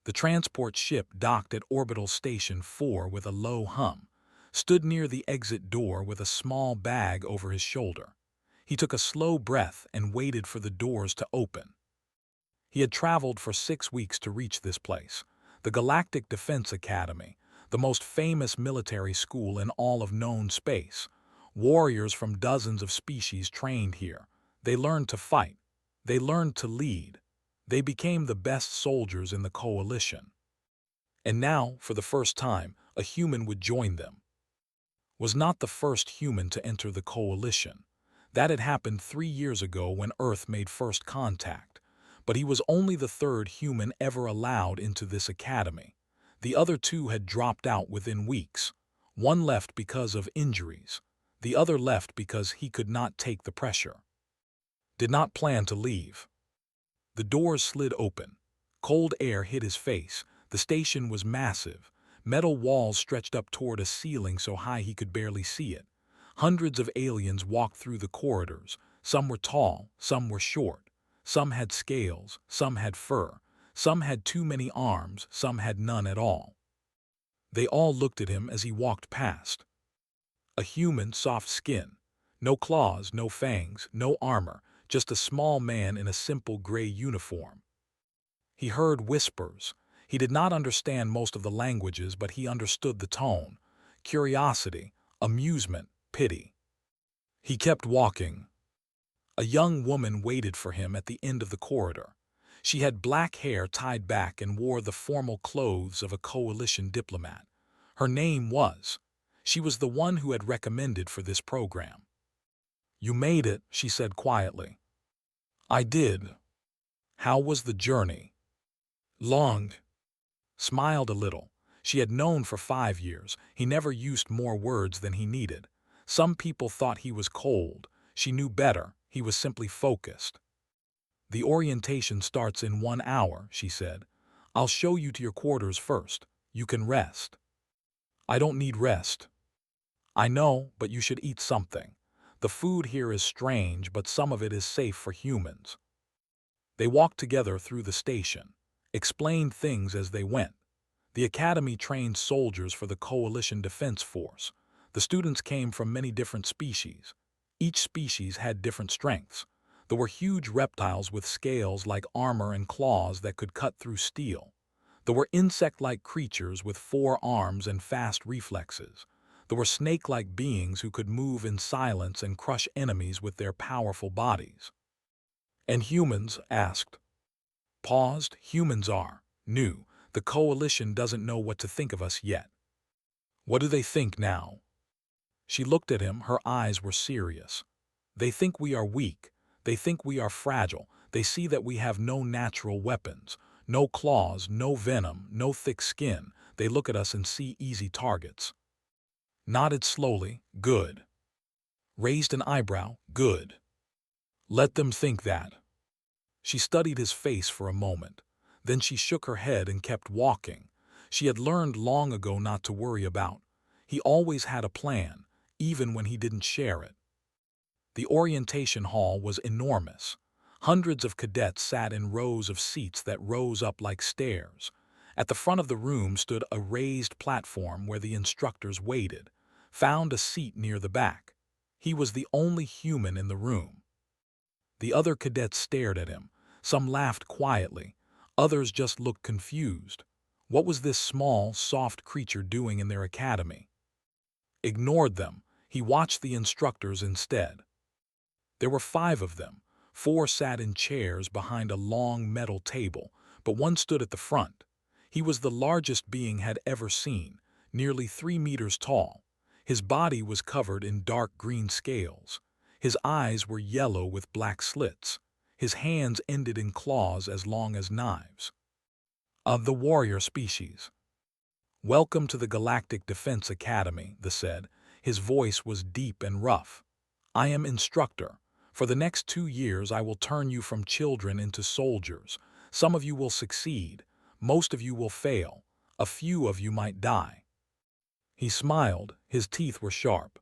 The transport ship docked at Orbital Station 4 with a low hum, stood near the exit door with a small bag over his shoulder. He took a slow breath and waited for the doors to open. He had traveled for 6 weeks to reach this place, the Galactic Defense Academy, the most famous military school in all of known space. Warriors from dozens of species trained here. They learned to fight. They learned to lead. They became the best soldiers in the coalition. And now, for the first time, a human would join them. Was not the first human to enter the coalition. That had happened 3 years ago when Earth made first contact. But he was only the third human ever allowed into this academy. The other 2 had dropped out within weeks. One left because of injuries. The other left because he could not take the pressure. Did not plan to leave. The doors slid open. Cold air hit his face. The station was massive. Metal walls stretched up toward a ceiling so high he could barely see it. Hundreds of aliens walked through the corridors. Some were tall, some were short. Some had scales, some had fur. Some had too many arms, some had none at all. They all looked at him as he walked past. A human, soft skin. No claws, no fangs, no armor, just a small man in a simple gray uniform. He heard whispers. He did not understand most of the languages, but he understood the tone. Curiosity, amusement, pity. He kept walking. A young woman waited for him at the end of the corridor. She had black hair tied back and wore the formal clothes of a coalition diplomat. Her name was. She was the one who had recommended for this program. "You made it," she said quietly. "I did." "How was the journey?" "Long." Smiled a little. She had known for 5 years. He never used more words than he needed. Some people thought he was cold. She knew better. He was simply focused. "The orientation starts in 1 hour," she said. "I'll show you to your quarters first. You can rest." "I don't need rest." "I know, but you should eat something. The food here is strange, but some of it is safe for humans." They walked together through the station, explained things as they went. The academy trained soldiers for the Coalition Defense Force. The students came from many different species. Each species had different strengths. There were huge reptiles with scales like armor and claws that could cut through steel. There were insect-like creatures with 4 arms and fast reflexes. There were snake-like beings who could move in silence and crush enemies with their powerful bodies. "And humans?" asked. Paused. "Humans are new. The coalition doesn't know what to think of us yet." "What do they think now?" She looked at him. Her eyes were serious. "They think we are weak. They think we are fragile. They see that we have no natural weapons, no claws, no venom, no thick skin. They look at us and see easy targets." Nodded slowly. "Good." Raised an eyebrow. "Good. Let them think that." She studied his face for a moment. Then she shook her head and kept walking. She had learned long ago not to worry about. He always had a plan, even when he didn't share it. The orientation hall was enormous. Hundreds of cadets sat in rows of seats that rose up like stairs. At the front of the room stood a raised platform where the instructors waited. Found a seat near the back. He was the only human in the room. The other cadets stared at him. Some laughed quietly. Others just looked confused. What was this small, soft creature doing in their academy? Ignored them. He watched the instructors instead. There were 5 of them. 4 sat in chairs behind a long metal table, but one stood at the front. He was the largest being had ever seen, nearly 3 meters tall. His body was covered in dark green scales. His eyes were yellow with black slits. His hands ended in claws as long as knives. "Of the warrior species." "Welcome to the Galactic Defense Academy," they said. His voice was deep and rough. "I am Instructor. For the next 2 years I will turn you from children into soldiers. Some of you will succeed. Most of you will fail. A few of you might die." He smiled. His teeth were sharp.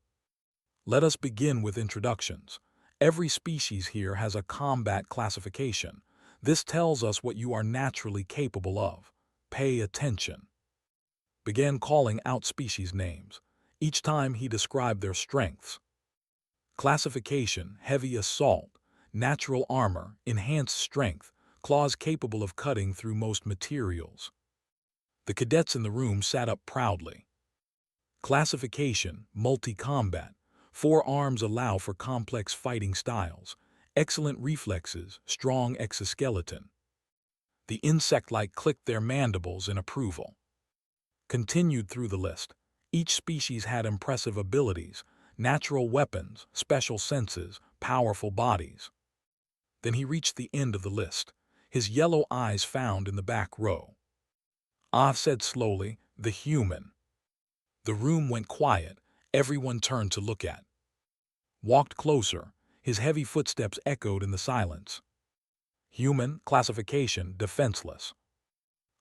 "Let us begin with introductions. Every species here has a combat classification. This tells us what you are naturally capable of. pay attention. Began calling out species names. Each time he described their strengths. Classification: heavy assault, natural armor, enhanced strength, claws capable of cutting through most materials. The cadets in the room sat up proudly. Classification: multi-combat, 4 arms allow for complex fighting styles, excellent reflexes, strong exoskeleton. The insect-like clicked their mandibles in approval. Continued through the list. Each species had impressive abilities, natural weapons, special senses, powerful bodies. Then he reached the end of the list. His yellow eyes found in the back row. Ah said slowly, "The human." The room went quiet. Everyone turned to look at. Walked closer. His heavy footsteps echoed in the silence. Human, classification, defenseless.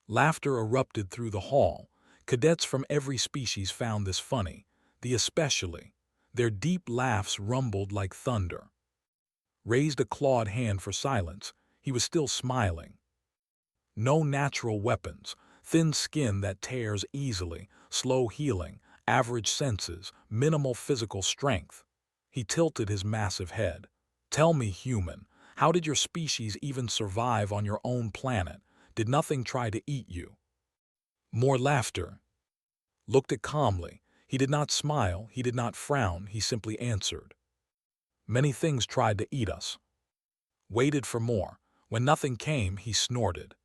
Laughter erupted through the hall. Cadets from every species found this funny, the especially. Their deep laughs rumbled like thunder. Raised a clawed hand for silence. He was still smiling. No natural weapons, thin skin that tears easily, slow healing, average senses, minimal physical strength. He tilted his massive head. Tell me, human, how did your species even survive on your own planet? Did nothing try to eat you? More laughter. Looked it calmly. He did not smile, he did not frown, he simply answered. Many things tried to eat us. Waited for more. When nothing came, he snorted.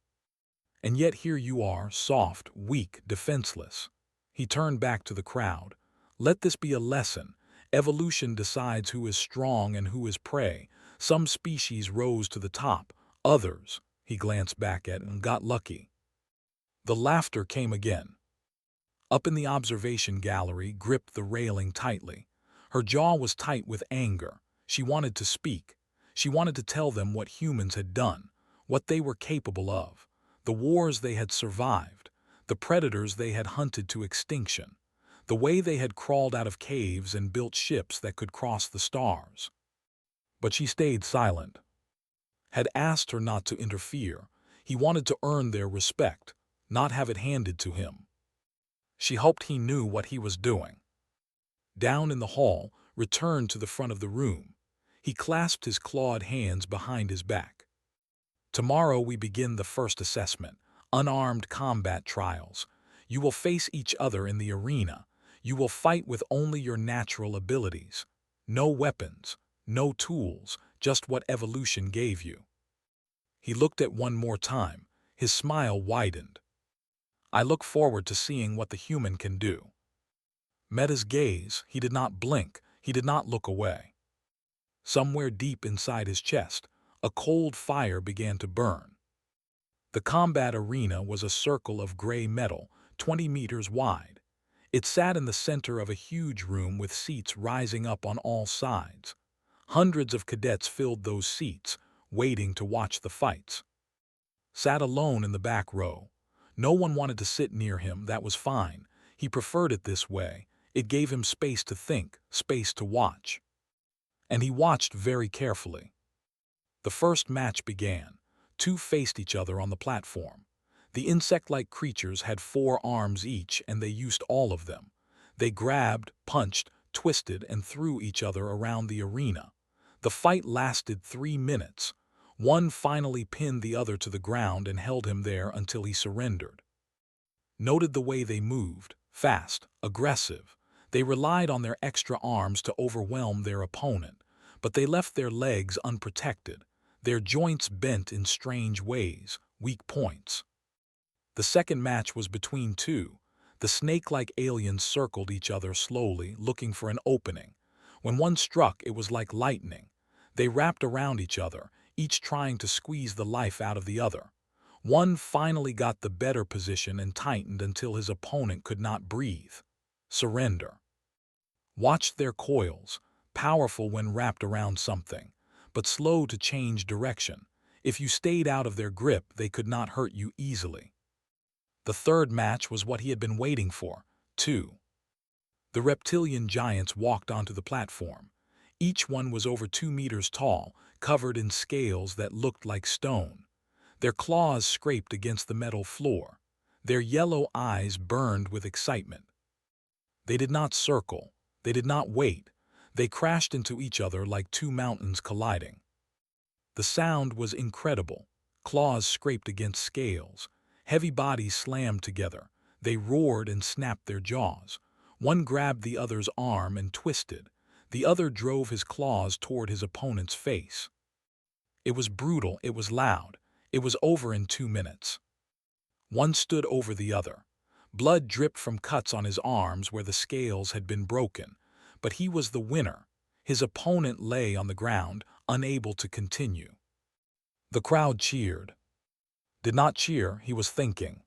And yet here you are, soft, weak, defenseless. He turned back to the crowd. Let this be a lesson. Evolution decides who is strong and who is prey. Some species rose to the top. Others, he glanced back at and got lucky. The laughter came again. Up in the observation gallery, gripped the railing tightly. Her jaw was tight with anger. She wanted to speak. She wanted to tell them what humans had done, what they were capable of, the wars they had survived, the predators they had hunted to extinction, the way they had crawled out of caves and built ships that could cross the stars. But she stayed silent. Had asked her not to interfere. He wanted to earn their respect, not have it handed to him. She hoped he knew what he was doing. Down in the hall, returned to the front of the room. He clasped his clawed hands behind his back. Tomorrow we begin the first assessment, unarmed combat trials. You will face each other in the arena. You will fight with only your natural abilities. No weapons, no tools, just what evolution gave you. He looked at one more time. His smile widened. I look forward to seeing what the human can do. Met his gaze. He did not blink. He did not look away. Somewhere deep inside his chest, a cold fire began to burn. The combat arena was a circle of gray metal, 20 meters wide. It sat in the center of a huge room with seats rising up on all sides. Hundreds of cadets filled those seats, waiting to watch the fights. Sat alone in the back row. No one wanted to sit near him, that was fine. He preferred it this way. It gave him space to think, space to watch. And he watched very carefully. The first match began. 2 faced each other on the platform. The insect-like creatures had 4 arms each, and they used all of them. They grabbed, punched, twisted, and threw each other around the arena. The fight lasted 3 minutes. One finally pinned the other to the ground and held him there until he surrendered. Noted the way they moved, fast, aggressive. They relied on their extra arms to overwhelm their opponent, but they left their legs unprotected, their joints bent in strange ways, weak points. The second match was between 2. The snake-like aliens circled each other slowly, looking for an opening. When one struck, it was like lightning. They wrapped around each other, each trying to squeeze the life out of the other. One finally got the better position and tightened until his opponent could not breathe. Surrender. Watched their coils, powerful when wrapped around something, but slow to change direction. If you stayed out of their grip, they could not hurt you easily. The third match was what he had been waiting for, 2. The reptilian giants walked onto the platform. Each one was over 2 meters tall, covered in scales that looked like stone. Their claws scraped against the metal floor. Their yellow eyes burned with excitement. They did not circle. They did not wait. They crashed into each other like two mountains colliding. The sound was incredible. Claws scraped against scales. Heavy bodies slammed together. They roared and snapped their jaws. One grabbed the other's arm and twisted. The other drove his claws toward his opponent's face. It was brutal. It was loud. It was over in 2 minutes. One stood over the other. Blood dripped from cuts on his arms where the scales had been broken, but he was the winner. His opponent lay on the ground, unable to continue. The crowd cheered. Did not cheer, he was thinking.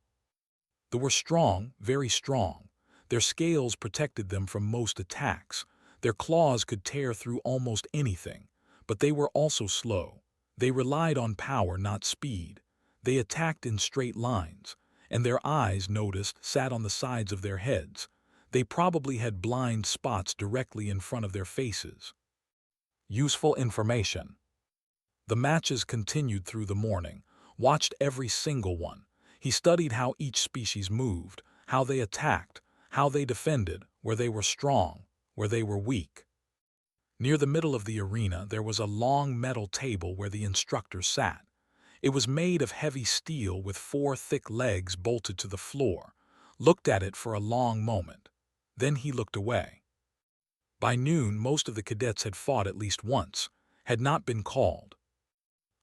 They were strong, very strong. Their scales protected them from most attacks. Their claws could tear through almost anything, but they were also slow. They relied on power, not speed. They attacked in straight lines, and their eyes, noticed, sat on the sides of their heads. They probably had blind spots directly in front of their faces. Useful information. The matches continued through the morning, watched every single one. He studied how each species moved, how they attacked, how they defended, where they were strong, where they were weak. Near the middle of the arena there was a long metal table where the instructor sat. It was made of heavy steel with 4 thick legs bolted to the floor. Looked at it for a long moment. Then he looked away. By noon, most of the cadets had fought at least once, had not been called.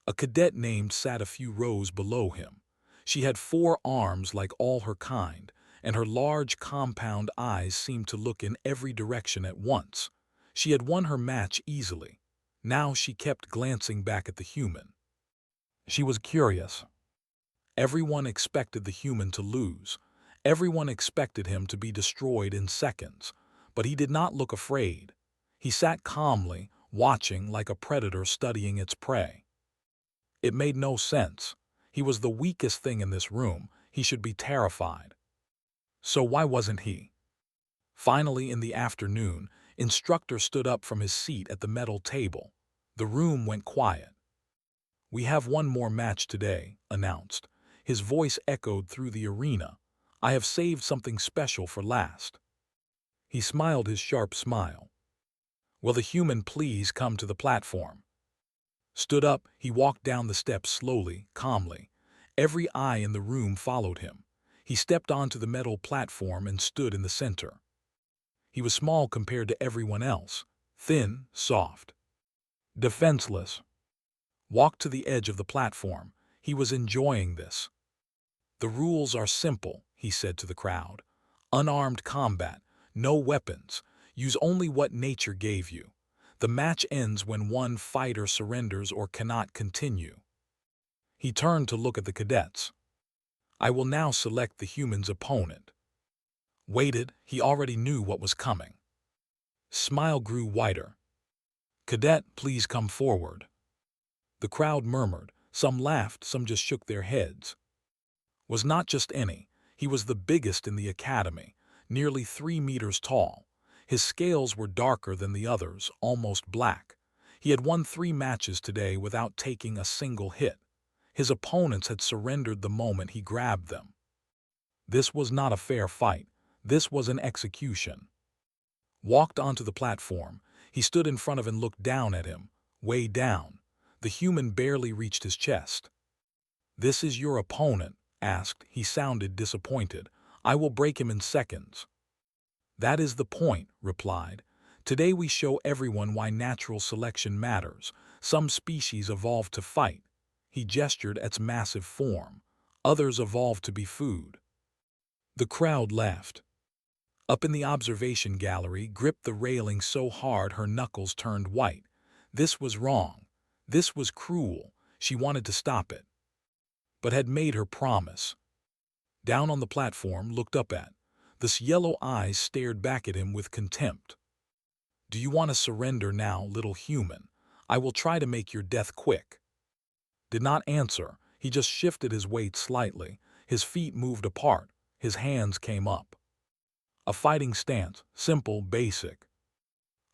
A cadet named sat a few rows below him. She had 4 arms like all her kind, and her large compound eyes seemed to look in every direction at once. She had won her match easily. Now she kept glancing back at the human. She was curious. Everyone expected the human to lose. Everyone expected him to be destroyed in seconds, but he did not look afraid. He sat calmly, watching like a predator studying its prey. It made no sense. He was the weakest thing in this room. He should be terrified. So why wasn't he? Finally, in the afternoon, Instructor stood up from his seat at the metal table. The room went quiet. "We have one more match today," announced. His voice echoed through the arena. "I have saved something special for last." He smiled his sharp smile. "Will the human please come to the platform?" Stood up, he walked down the steps slowly, calmly. Every eye in the room followed him. He stepped onto the metal platform and stood in the center. He was small compared to everyone else, thin, soft, defenseless. Walked to the edge of the platform. He was enjoying this. "The rules are simple," he said to the crowd. "Unarmed combat, no weapons. Use only what nature gave you. The match ends when one fighter surrenders or cannot continue." He turned to look at the cadets. "I will now select the human's opponent." Waited, he already knew what was coming. Smile grew wider. "Cadet, please come forward." The crowd murmured. Some laughed, some just shook their heads. Was not just any. He was the biggest in the academy, nearly 3 meters tall. His scales were darker than the others, almost black. He had won 3 matches today without taking a single hit. His opponents had surrendered the moment he grabbed them. This was not a fair fight. This was an execution. Walked onto the platform. He stood in front of and looked down at him, way down. The human barely reached his chest. "This is your opponent?" asked. He sounded disappointed. "I will break him in seconds." "That is the point," replied. "Today we show everyone why natural selection matters. Some species evolved to fight." He gestured at its massive form. "Others evolved to be food." The crowd laughed. Up in the observation gallery gripped the railing so hard her knuckles turned white. This was wrong. This was cruel. She wanted to stop it, but had made her promise. Down on the platform, looked up at. This yellow eyes stared back at him with contempt. "Do you want to surrender now, little human? I will try to make your death quick." Did not answer. He just shifted his weight slightly. His feet moved apart. His hands came up. A fighting stance, simple, basic.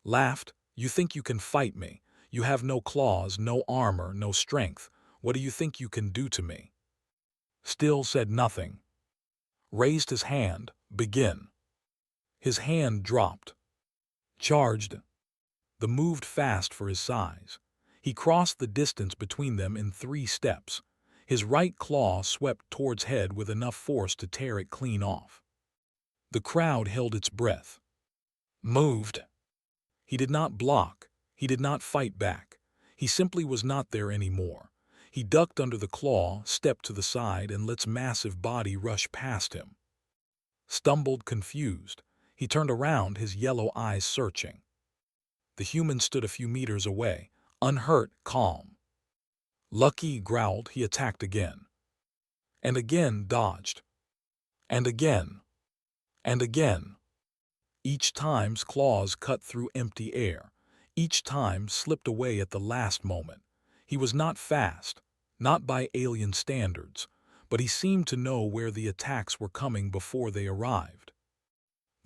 Laughed. "You think you can fight me? You have no claws, no armor, no strength. What do you think you can do to me?" Still said nothing. raised his hand. Begin. His hand dropped. Charged. The moved fast for his size. He crossed the distance between them in 3 steps. His right claw swept towards head with enough force to tear it clean off. The crowd held its breath. Moved. He did not block. He did not fight back. He simply was not there anymore. He ducked under the claw, stepped to the side, and let its massive body rush past him. Stumbled, confused. He turned around, his yellow eyes searching. The human stood a few meters away, unhurt, calm. Lucky, growled. He attacked again. And again dodged. And again. And again. Each time's claws cut through empty air. Each time slipped away at the last moment. He was not fast, not by alien standards, but he seemed to know where the attacks were coming before they arrived.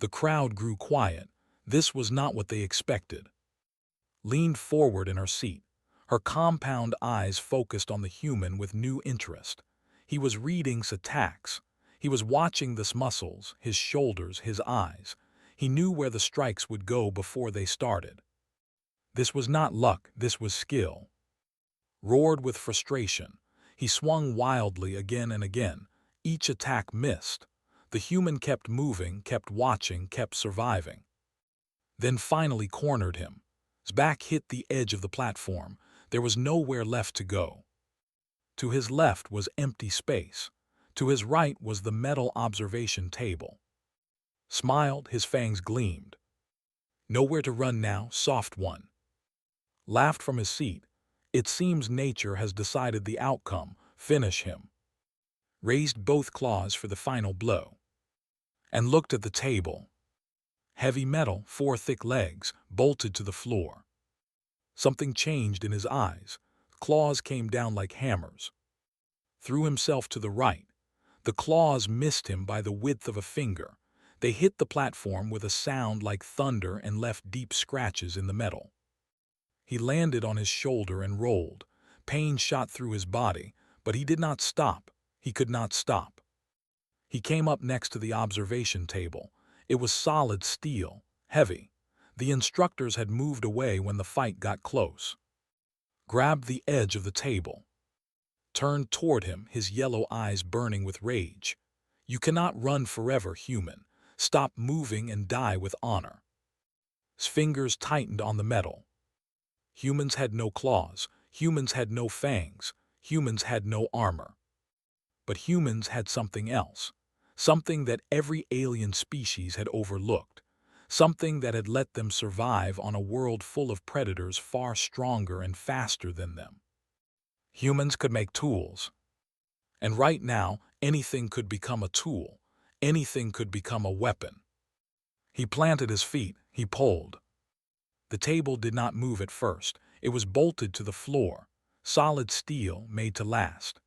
The crowd grew quiet. This was not what they expected. Leaned forward in her seat, her compound eyes focused on the human with new interest. He was reading his attacks. He was watching his muscles, his shoulders, his eyes. He knew where the strikes would go before they started. This was not luck, this was skill. Roared with frustration, he swung wildly again and again. Each attack missed. The human kept moving, kept watching, kept surviving. Then finally cornered him. His back hit the edge of the platform. There was nowhere left to go. To his left was empty space. To his right was the metal observation table. Smiled, his fangs gleamed. Nowhere to run now, soft one. Laughed from his seat. It seems nature has decided the outcome. Finish him. Raised both claws for the final blow. And looked at the table. Heavy metal, 4 thick legs, bolted to the floor. Something changed in his eyes. Claws came down like hammers. Threw himself to the right. The claws missed him by the width of a finger. They hit the platform with a sound like thunder and left deep scratches in the metal. He landed on his shoulder and rolled. Pain shot through his body, but he did not stop. He could not stop. He came up next to the observation table. It was solid steel, heavy. The instructors had moved away when the fight got close. Grabbed the edge of the table. Turned toward him, his yellow eyes burning with rage. You cannot run forever, human. Stop moving and die with honor. His fingers tightened on the metal. Humans had no claws. Humans had no fangs. Humans had no armor. But humans had something else. Something that every alien species had overlooked. Something that had let them survive on a world full of predators far stronger and faster than them. Humans could make tools. And right now, anything could become a tool. Anything could become a weapon. He planted his feet. He pulled. The table did not move at first. It was bolted to the floor. Solid steel made to last.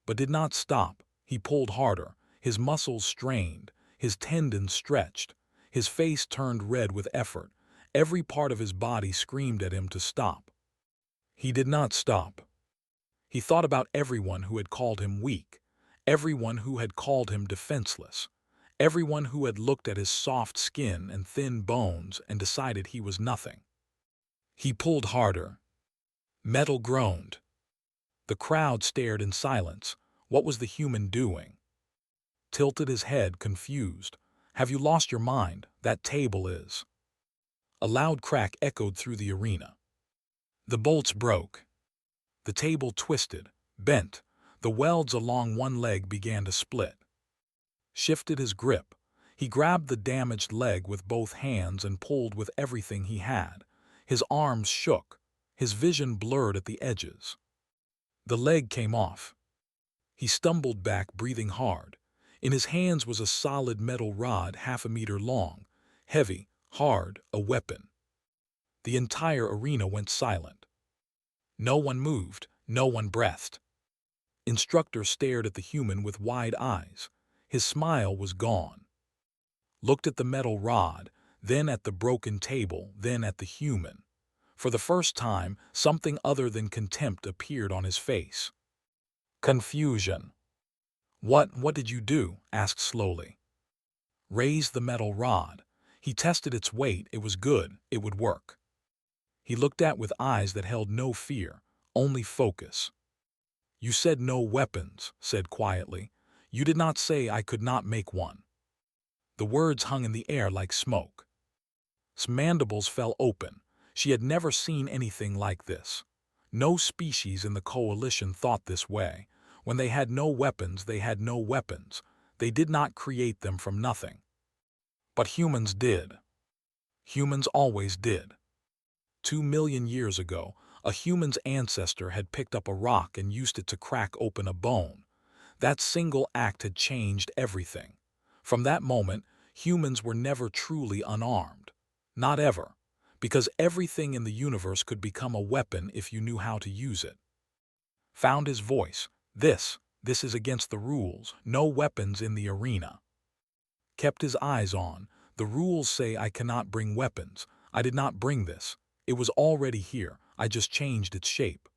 But did not stop. He pulled harder. His muscles strained. His tendons stretched. His face turned red with effort. Every part of his body screamed at him to stop. He did not stop. He thought about everyone who had called him weak. Everyone who had called him defenseless. Everyone who had looked at his soft skin and thin bones and decided he was nothing. He pulled harder. Metal groaned. The crowd stared in silence. What was the human doing? Tilted his head, confused. Have you lost your mind? That table is. A loud crack echoed through the arena. The bolts broke. The table twisted, bent. The welds along one leg began to split. Shifted his grip. He grabbed the damaged leg with both hands and pulled with everything he had. His arms shook. His vision blurred at the edges. The leg came off. He stumbled back, breathing hard. In his hands was a solid metal rod 1/2 meter long, heavy, hard, a weapon. The entire arena went silent. No one moved, no one breathed. Instructor stared at the human with wide eyes. His smile was gone. Looked at the metal rod, then at the broken table, then at the human. For the first time, something other than contempt appeared on his face. Confusion. What did you do? Asked slowly. Raise the metal rod. He tested its weight. It was good. It would work. He looked at with eyes that held no fear, only focus. You said no weapons, said quietly. You did not say I could not make one. The words hung in the air like smoke. His mandibles fell open. She had never seen anything like this. No species in the coalition thought this way. When they had no weapons, they had no weapons. They did not create them from nothing. But humans did. Humans always did. 2 million years ago, a human's ancestor had picked up a rock and used it to crack open a bone. That single act had changed everything. From that moment, humans were never truly unarmed. Not ever. Because everything in the universe could become a weapon if you knew how to use it. Found his voice. This is against the rules. No weapons in the arena. Kept his eyes on. The rules say I cannot bring weapons. I did not bring this. It was already here. I just changed its shape.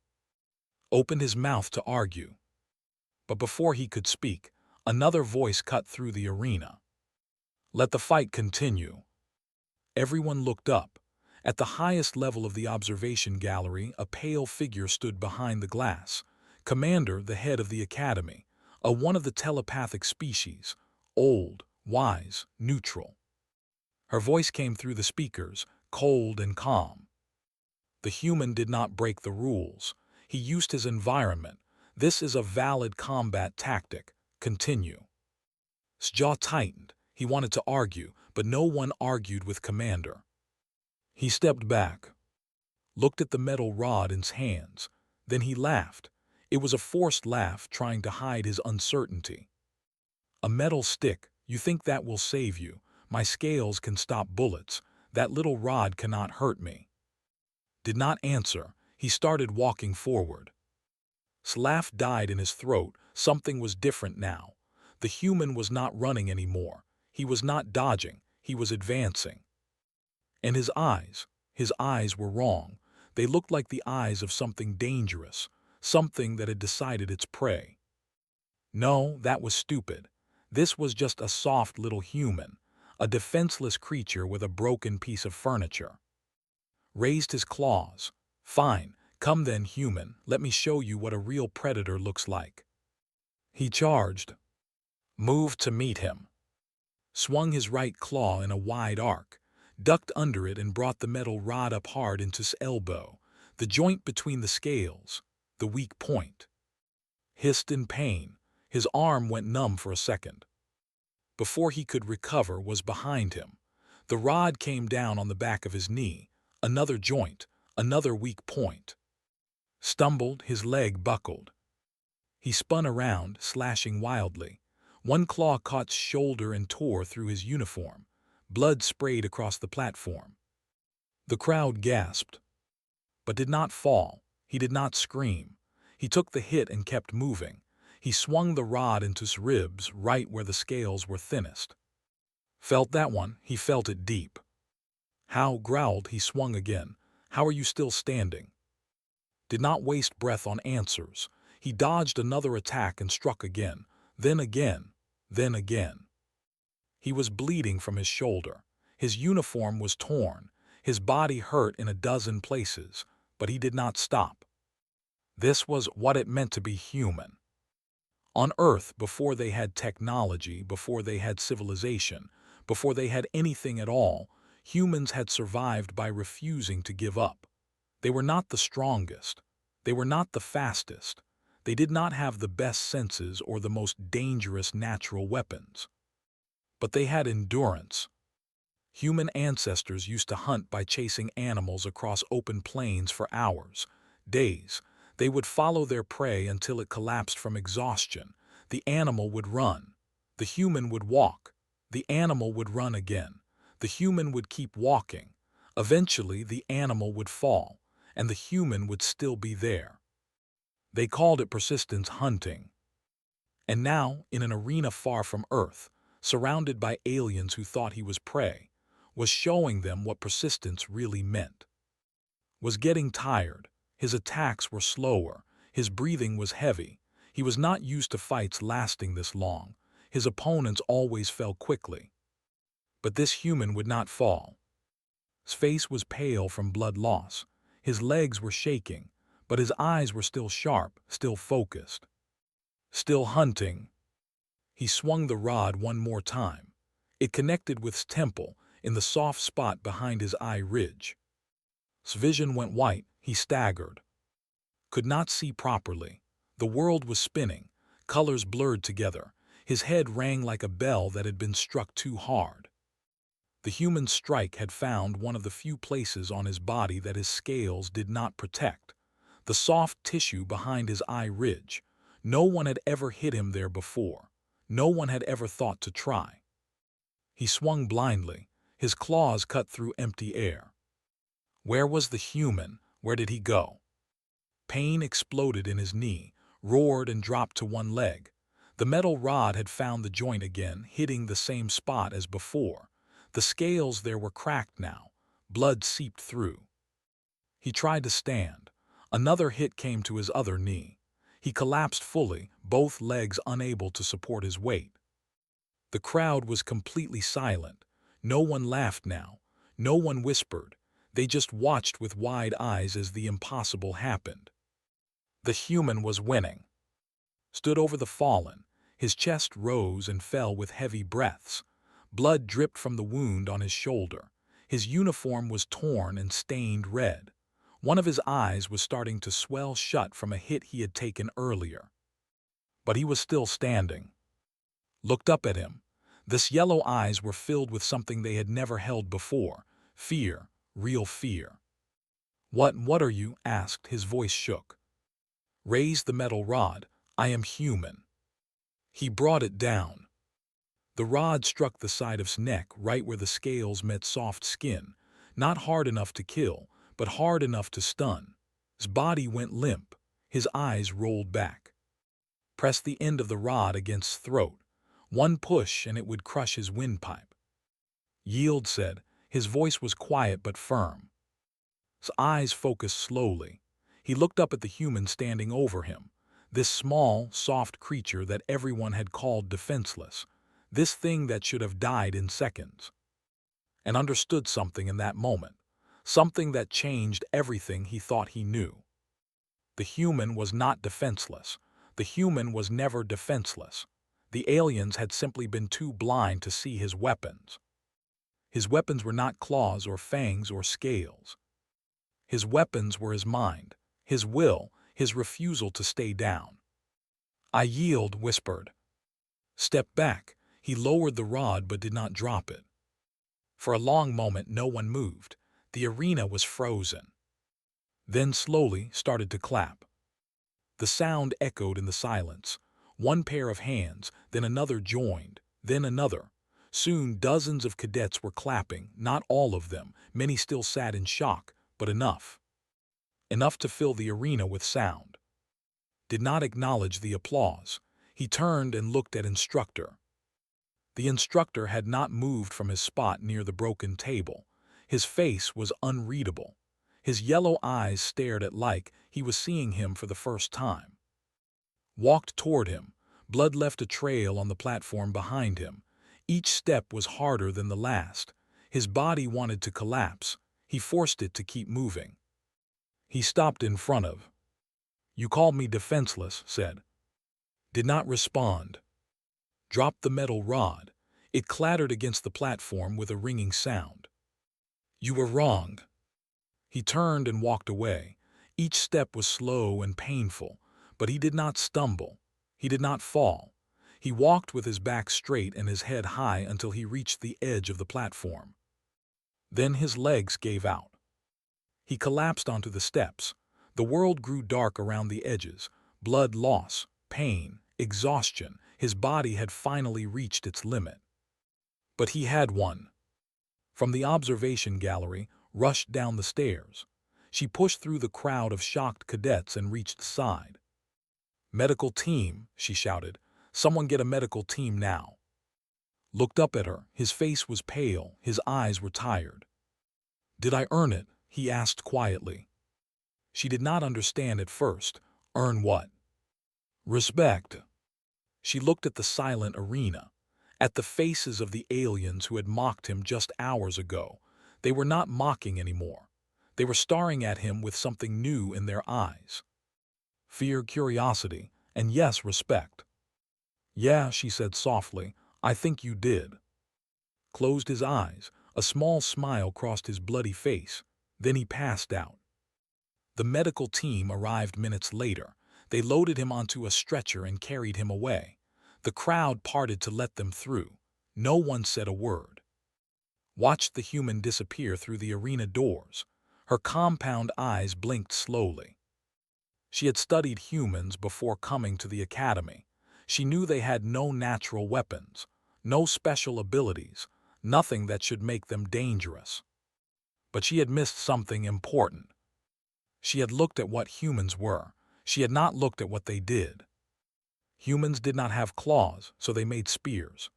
Opened his mouth to argue. But before he could speak, another voice cut through the arena. Let the fight continue. Everyone looked up. At the highest level of the observation gallery, a pale figure stood behind the glass. Commander, the head of the academy, one of the telepathic species, old, wise, neutral. Her voice came through the speakers, cold and calm. The human did not break the rules. He used his environment. This is a valid combat tactic. Continue. His jaw tightened. He wanted to argue, but no one argued with Commander. He stepped back, looked at the metal rod in his hands. Then he laughed. It was a forced laugh, trying to hide his uncertainty. A metal stick. You think that will save you? My scales can stop bullets. That little rod cannot hurt me. Did not answer. He started walking forward. His laugh died in his throat. Something was different now. The human was not running anymore. He was not dodging. He was advancing. And his eyes were wrong. They looked like the eyes of something dangerous, something that had decided its prey. No, that was stupid. This was just a soft little human, a defenseless creature with a broken piece of furniture. Raised his claws. Fine, come then, human, let me show you what a real predator looks like. He charged. Moved to meet him. Swung his right claw in a wide arc, ducked under it and brought the metal rod up hard into his elbow, the joint between the scales, the weak point. Hissed in pain. His arm went numb for a second. Before he could recover, was behind him. The rod came down on the back of his knee, another joint, another weak point. Stumbled, his leg buckled. He spun around, slashing wildly. One claw caught his shoulder and tore through his uniform. Blood sprayed across the platform. The crowd gasped, but did not fall. He did not scream. He took the hit and kept moving. He swung the rod into his ribs, right where the scales were thinnest. Felt that one. He felt it deep. How, growled. He swung again. How are you still standing? Did not waste breath on answers. He dodged another attack and struck again, then again, then again. He was bleeding from his shoulder. His uniform was torn. His body hurt in a dozen places, but he did not stop. This was what it meant to be human. On Earth, before they had technology, before they had civilization, before they had anything at all, humans had survived by refusing to give up. They were not the strongest. They were not the fastest. They did not have the best senses or the most dangerous natural weapons. But they had endurance. Human ancestors used to hunt by chasing animals across open plains for hours, days. They would follow their prey until it collapsed from exhaustion. The animal would run. The human would walk. The animal would run again. The human would keep walking. Eventually, the animal would fall, and the human would still be there. They called it persistence hunting. And now, in an arena far from Earth, surrounded by aliens who thought he was prey, was showing them what persistence really meant. Was getting tired. His attacks were slower. His breathing was heavy. He was not used to fights lasting this long. His opponents always fell quickly. But this human would not fall. His face was pale from blood loss. His legs were shaking, but his eyes were still sharp, still focused. Still hunting. He swung the rod one more time. It connected with his temple, in the soft spot behind his eye ridge. His vision went white. He staggered. Could not see properly. The world was spinning, colors blurred together. His head rang like a bell that had been struck too hard. The human strike had found one of the few places on his body that his scales did not protect. The soft tissue behind his eye ridge. No one had ever hit him there before. No one had ever thought to try. He swung blindly. His claws cut through empty air. Where was the human? Where did he go? Pain exploded in his knee, roared and dropped to one leg. The metal rod had found the joint again, hitting the same spot as before. The scales there were cracked now. Blood seeped through. He tried to stand. Another hit came to his other knee. He collapsed fully, both legs unable to support his weight. The crowd was completely silent. No one laughed now. No one whispered. They just watched with wide eyes as the impossible happened. The human was winning. Stood over the fallen. His chest rose and fell with heavy breaths. Blood dripped from the wound on his shoulder. His uniform was torn and stained red. One of his eyes was starting to swell shut from a hit he had taken earlier. But he was still standing. Looked up at him. His yellow eyes were filled with something they had never held before. Fear, real fear. What are you?" asked. His voice shook. "Raise the metal rod. I am human." He brought it down. The rod struck the side of his neck, right where the scales met soft skin, not hard enough to kill, but hard enough to stun. His body went limp. His eyes rolled back. Press the end of the rod against his throat. One push and it would crush his windpipe. "Yield," said. His voice was quiet but firm. His eyes focused slowly. He looked up at the human standing over him, this small, soft creature that everyone had called defenseless, this thing that should have died in seconds. And understood something in that moment, something that changed everything he thought he knew. The human was not defenseless. The human was never defenseless. The aliens had simply been too blind to see his weapons. His weapons were not claws or fangs or scales. His weapons were his mind, his will, his refusal to stay down. "I yield," whispered. "Step back." He lowered the rod but did not drop it. For a long moment no one moved. The arena was frozen. Then slowly started to clap. The sound echoed in the silence. One pair of hands, then another joined, then another. Soon dozens of cadets were clapping, not all of them. Many still sat in shock, but enough. Enough to fill the arena with sound. Did not acknowledge the applause. He turned and looked at Instructor. The instructor had not moved from his spot near the broken table. His face was unreadable. His yellow eyes stared at like he was seeing him for the first time. Walked toward him. Blood left a trail on the platform behind him. Each step was harder than the last. His body wanted to collapse. He forced it to keep moving. He stopped in front of. "You called me defenseless," said. Did not respond. Dropped the metal rod. It clattered against the platform with a ringing sound. "You were wrong." He turned and walked away. Each step was slow and painful, but he did not stumble. He did not fall. He walked with his back straight and his head high until he reached the edge of the platform. Then his legs gave out. He collapsed onto the steps. The world grew dark around the edges. Blood loss, pain, exhaustion. His body had finally reached its limit. But he had won. From the observation gallery, rushed down the stairs. She pushed through the crowd of shocked cadets and reached the side. "Medical team," she shouted. "Someone get a medical team now." Looked up at her. His face was pale. His eyes were tired. "Did I earn it?" he asked quietly. She did not understand at first. Earn what? Respect. She looked at the silent arena, at the faces of the aliens who had mocked him just hours ago. They were not mocking anymore. They were staring at him with something new in their eyes. Fear, curiosity, and yes, respect. Yeah, she said softly, I think you did. Closed his eyes. A small smile crossed his bloody face. Then he passed out. The medical team arrived minutes later. They loaded him onto a stretcher and carried him away. The crowd parted to let them through. No one said a word. Watched the human disappear through the arena doors. Her compound eyes blinked slowly. She had studied humans before coming to the academy. She knew they had no natural weapons, no special abilities, nothing that should make them dangerous. But she had missed something important. She had looked at what humans were. She had not looked at what they did. Humans did not have claws, so they made spears.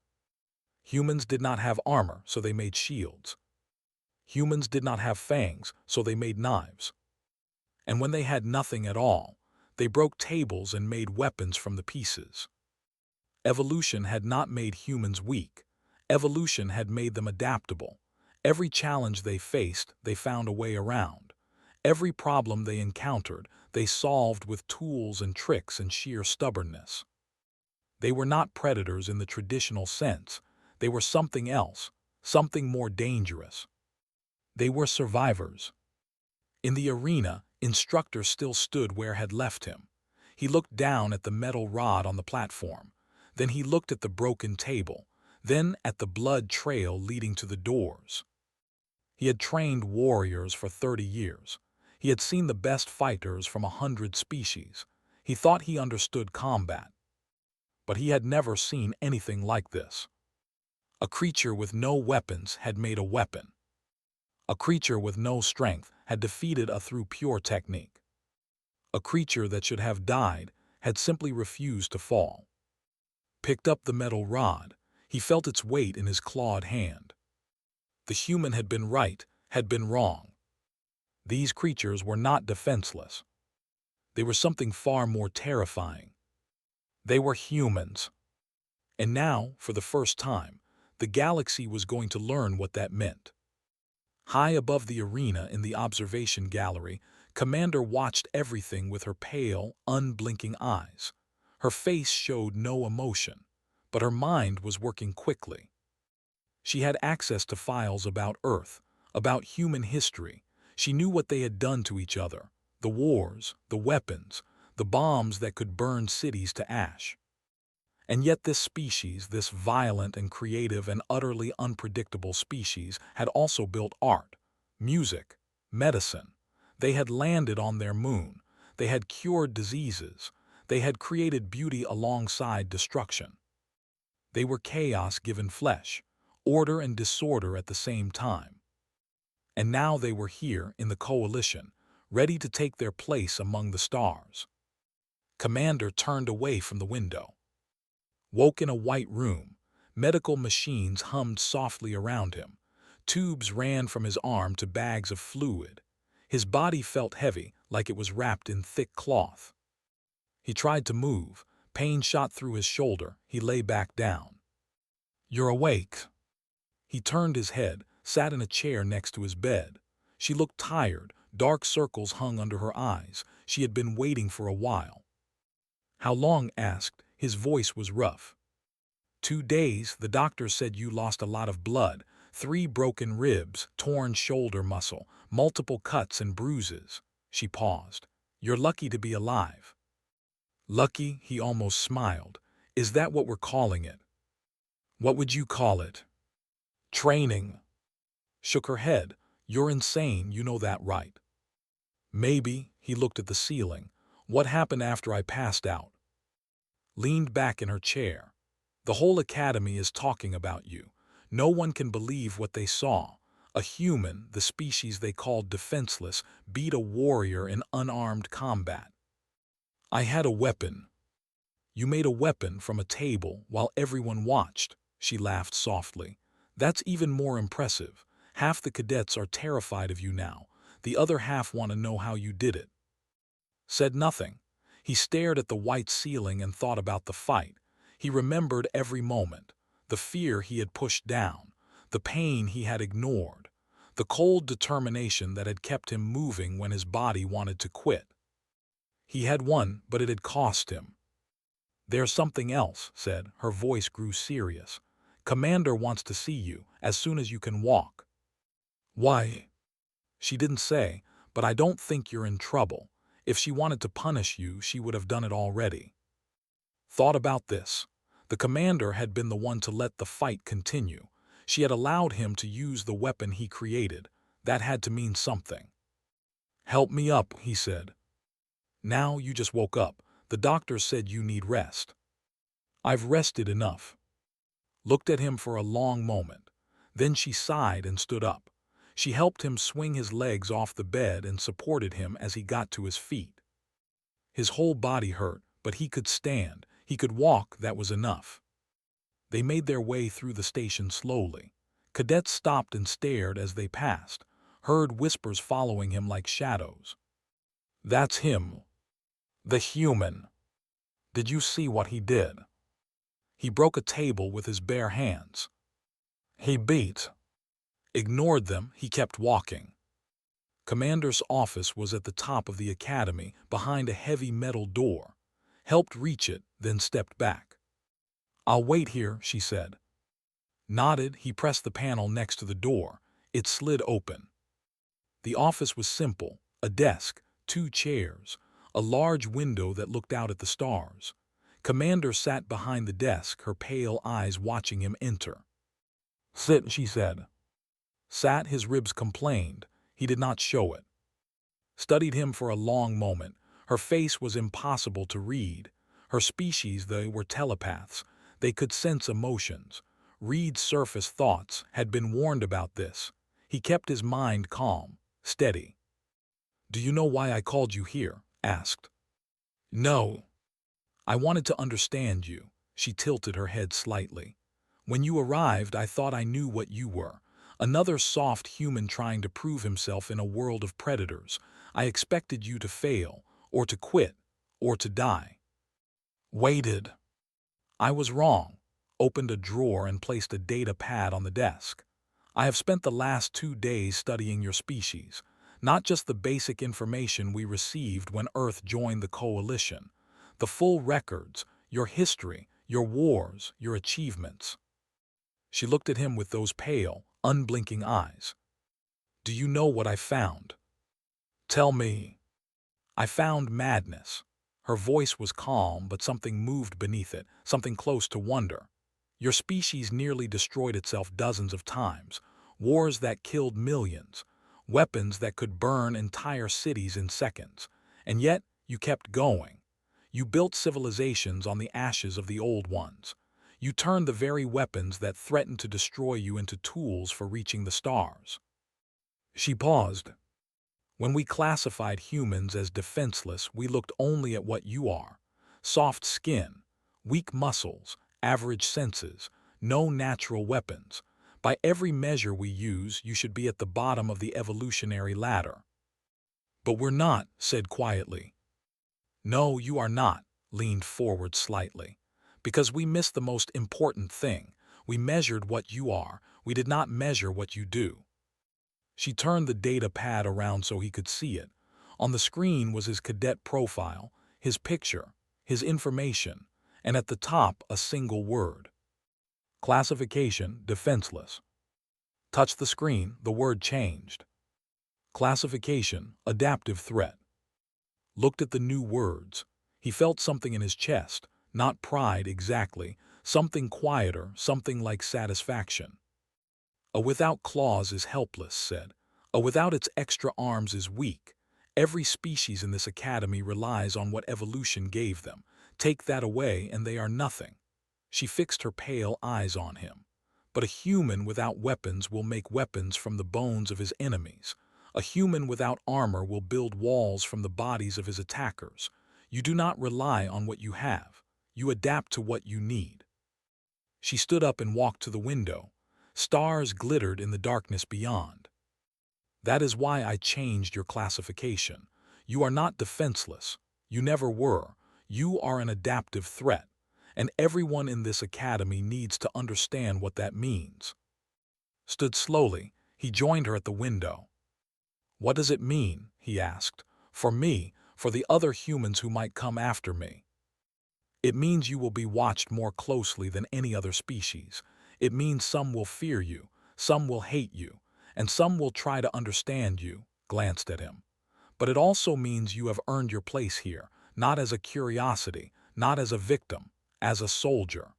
Humans did not have armor, so they made shields. Humans did not have fangs, so they made knives. And when they had nothing at all, they broke tables and made weapons from the pieces. Evolution had not made humans weak. Evolution had made them adaptable. Every challenge they faced, they found a way around. Every problem they encountered, they solved with tools and tricks and sheer stubbornness. They were not predators in the traditional sense. They were something else, something more dangerous. They were survivors. In the arena, Instructor still stood where had left him. He looked down at the metal rod on the platform. Then he looked at the broken table. Then at the blood trail leading to the doors. He had trained warriors for 30 years. He had seen the best fighters from 100 species. He thought he understood combat. But he had never seen anything like this. A creature with no weapons had made a weapon. A creature with no strength had defeated a through pure technique. A creature that should have died had simply refused to fall. Picked up the metal rod. He felt its weight in his clawed hand. The human had been right, had been wrong. These creatures were not defenseless. They were something far more terrifying. They were humans. And now, for the first time, the galaxy was going to learn what that meant. High above the arena in the observation gallery, Commander watched everything with her pale, unblinking eyes. Her face showed no emotion, but her mind was working quickly. She had access to files about Earth, about human history. She knew what they had done to each other, the wars, the weapons, the bombs that could burn cities to ash. And yet this species, this violent and creative and utterly unpredictable species, had also built art, music, medicine. They had landed on their moon. They had cured diseases. They had created beauty alongside destruction. They were chaos given flesh, order and disorder at the same time. And now they were here in the coalition, ready to take their place among the stars. Commander turned away from the window. Woke in a white room, medical machines hummed softly around him. Tubes ran from his arm to bags of fluid. His body felt heavy, like it was wrapped in thick cloth. He tried to move. Pain shot through his shoulder. He lay back down. You're awake. He turned his head, sat in a chair next to his bed. She looked tired. Dark circles hung under her eyes. She had been waiting for a while. How long? Asked. His voice was rough. 2 days, the doctor said you lost a lot of blood, 3 broken ribs, torn shoulder muscle, multiple cuts and bruises. She paused. You're lucky to be alive. Lucky? He almost smiled. Is that what we're calling it? What would you call it? Training. Shook her head. You're insane, you know that, right? Maybe. He looked at the ceiling. What happened after I passed out? Leaned back in her chair. The whole academy is talking about you. No one can believe what they saw. A human, the species they called defenseless, beat a warrior in unarmed combat. I had a weapon. You made a weapon from a table while everyone watched. She laughed softly. That's even more impressive. Half the cadets are terrified of you now. The other half want to know how you did it. Said nothing. He stared at the white ceiling and thought about the fight. He remembered every moment, the fear he had pushed down, the pain he had ignored, the cold determination that had kept him moving when his body wanted to quit. He had won, but it had cost him. "There's something else," said. Her voice grew serious. "Commander wants to see you, as soon as you can walk." "Why?" She didn't say, "But I don't think you're in trouble. If she wanted to punish you, she would have done it already." Thought about this. The commander had been the one to let the fight continue. She had allowed him to use the weapon he created. That had to mean something. "Help me up," he said. "Now you just woke up. The doctor said you need rest." "I've rested enough." Looked at him for a long moment. Then she sighed and stood up. She helped him swing his legs off the bed and supported him as he got to his feet. His whole body hurt, but he could stand. He could walk, that was enough. They made their way through the station slowly. Cadets stopped and stared as they passed, heard whispers following him like shadows. "That's him. The human. Did you see what he did? He broke a table with his bare hands. He beat." Ignored them, he kept walking. Commander's office was at the top of the academy, behind a heavy metal door. Helped reach it, then stepped back. "I'll wait here," she said. Nodded, he pressed the panel next to the door. It slid open. The office was simple: a desk, 2 chairs, a large window that looked out at the stars. Commander sat behind the desk, her pale eyes watching him enter. "Sit," she said. Sat, his ribs complained. He did not show it. Studied him for a long moment. Her face was impossible to read. Her species, they were telepaths. They could sense emotions, read surface thoughts, had been warned about this. He kept his mind calm, steady. "Do you know why I called you here?" asked. "No." "I wanted to understand you." She tilted her head slightly. "When you arrived, I thought I knew what you were. Another soft human trying to prove himself in a world of predators. I expected you to fail, or to quit, or to die." Waited. I was wrong. Opened a drawer and placed a data pad on the desk. "I have spent the last 2 days studying your species. Not just the basic information we received when Earth joined the coalition. The full records, your history, your wars, your achievements." She looked at him with those pale, unblinking eyes. "Do you know what I found?" "Tell me." "I found madness." Her voice was calm, but something moved beneath it, something close to wonder. "Your species nearly destroyed itself dozens of times. Wars that killed millions. Weapons that could burn entire cities in seconds. And yet, you kept going. You built civilizations on the ashes of the old ones. You turned the very weapons that threatened to destroy you into tools for reaching the stars." She paused. "When we classified humans as defenseless, we looked only at what you are. Soft skin, weak muscles, average senses, no natural weapons. By every measure we use, you should be at the bottom of the evolutionary ladder." "But we're not," said quietly. "No, you are not," leaned forward slightly. "Because we missed the most important thing. We measured what you are. We did not measure what you do." She turned the data pad around so he could see it. On the screen was his cadet profile, his picture, his information, and at the top a single word. Classification: defenseless. Touch the screen, the word changed. Classification: adaptive threat. Looked at the new words. He felt something in his chest, not pride exactly, something quieter, something like satisfaction. "A without claws is helpless," said. "A without its extra arms is weak. Every species in this academy relies on what evolution gave them. Take that away and they are nothing." She fixed her pale eyes on him. "But a human without weapons will make weapons from the bones of his enemies. A human without armor will build walls from the bodies of his attackers. You do not rely on what you have. You adapt to what you need." She stood up and walked to the window. Stars glittered in the darkness beyond. "That is why I changed your classification. You are not defenseless. You never were. You are an adaptive threat, and everyone in this academy needs to understand what that means. Stood slowly, he joined her at the window. What does it mean? He asked. For me, for the other humans who might come after me. It means you will be watched more closely than any other species. It means some will fear you, some will hate you, and some will try to understand you, glanced at him. But it also means you have earned your place here, not as a curiosity, not as a victim, as a soldier.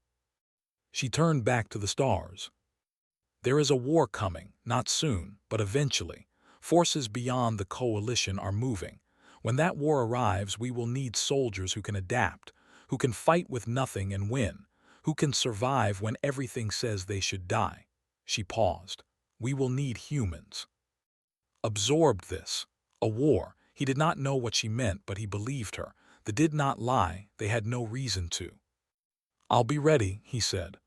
She turned back to the stars. There is a war coming, not soon, but eventually. Forces beyond the coalition are moving. When that war arrives, we will need soldiers who can adapt, who can fight with nothing and win, who can survive when everything says they should die. She paused. We will need humans. Absorbed this. A war. He did not know what she meant, but he believed her. They did not lie. They had no reason to. I'll be ready, he said.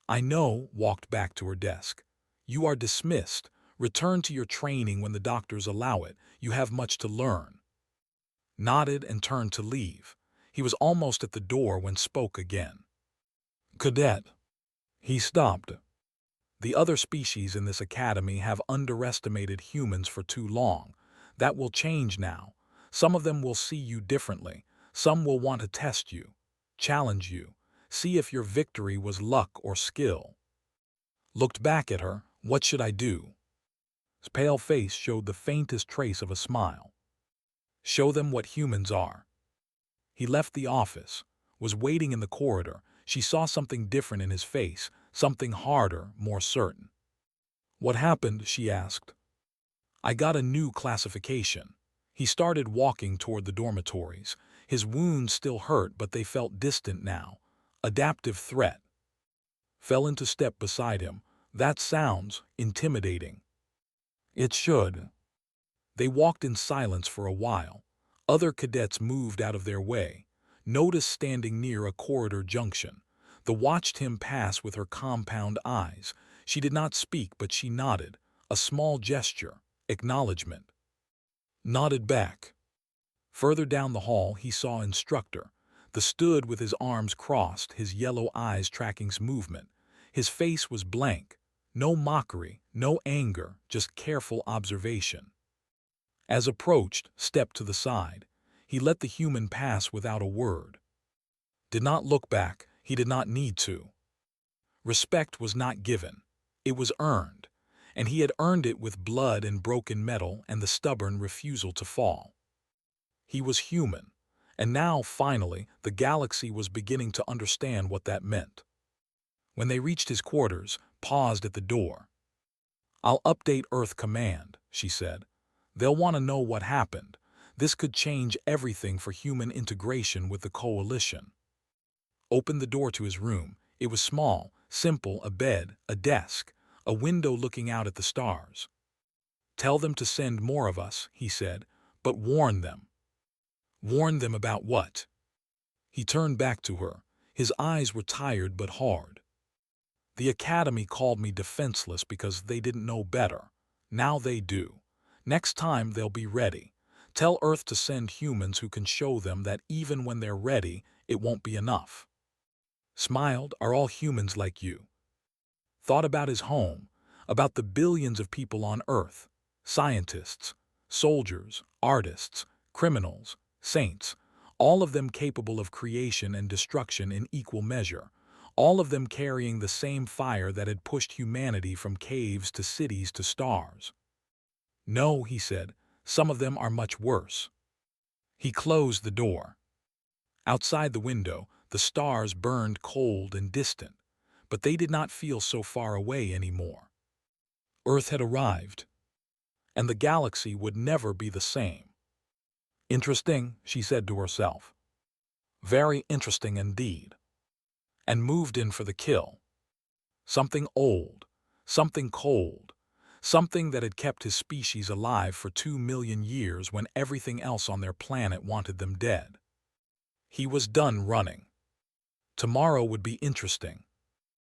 I know, walked back to her desk. You are dismissed. Return to your training when the doctors allow it. You have much to learn. Nodded and turned to leave. He was almost at the door when spoke again. Cadet. He stopped. The other species in this academy have underestimated humans for too long. That will change now. Some of them will see you differently. Some will want to test you, challenge you, see if your victory was luck or skill. Looked back at her. What should I do? His pale face showed the faintest trace of a smile. Show them what humans are. He left the office, was waiting in the corridor. She saw something different in his face, something harder, more certain. What happened? She asked. I got a new classification. He started walking toward the dormitories. His wounds still hurt, but they felt distant now. Adaptive threat. Fell into step beside him. That sounds intimidating. It should. They walked in silence for a while. Other cadets moved out of their way. Noticed standing near a corridor junction. The watched him pass with her compound eyes. She did not speak, but she nodded. A small gesture. Acknowledgement. Nodded back. Further down the hall, he saw Instructor. The stood with his arms crossed, his yellow eyes tracking his movement. His face was blank. No mockery, no anger, just careful observation. As approached, stepped to the side. He let the human pass without a word. Did not look back. He did not need to. Respect was not given. It was earned. And he had earned it with blood and broken metal and the stubborn refusal to fall. He was human. And now, finally, the galaxy was beginning to understand what that meant. When they reached his quarters, paused at the door. I'll update Earth Command, she said. They'll want to know what happened. This could change everything for human integration with the coalition. Opened the door to his room. It was small, simple, a bed, a desk, a window looking out at the stars. Tell them to send more of us, he said, but warn them. Warn them about what? He turned back to her. His eyes were tired but hard. The Academy called me defenseless because they didn't know better. Now they do. Next time they'll be ready. Tell Earth to send humans who can show them that even when they're ready, it won't be enough. Smiled, are all humans like you? Thought about his home, about the billions of people on Earth, scientists, soldiers, artists, criminals, saints, all of them capable of creation and destruction in equal measure, all of them carrying the same fire that had pushed humanity from caves to cities to stars. No, he said, some of them are much worse. He closed the door. Outside the window, the stars burned cold and distant, but they did not feel so far away anymore. Earth had arrived, and the galaxy would never be the same. Interesting, she said to herself. Very interesting indeed. And moved in for the kill. Something old, something cold, something that had kept his species alive for 2 million years when everything else on their planet wanted them dead. He was done running. Tomorrow would be interesting.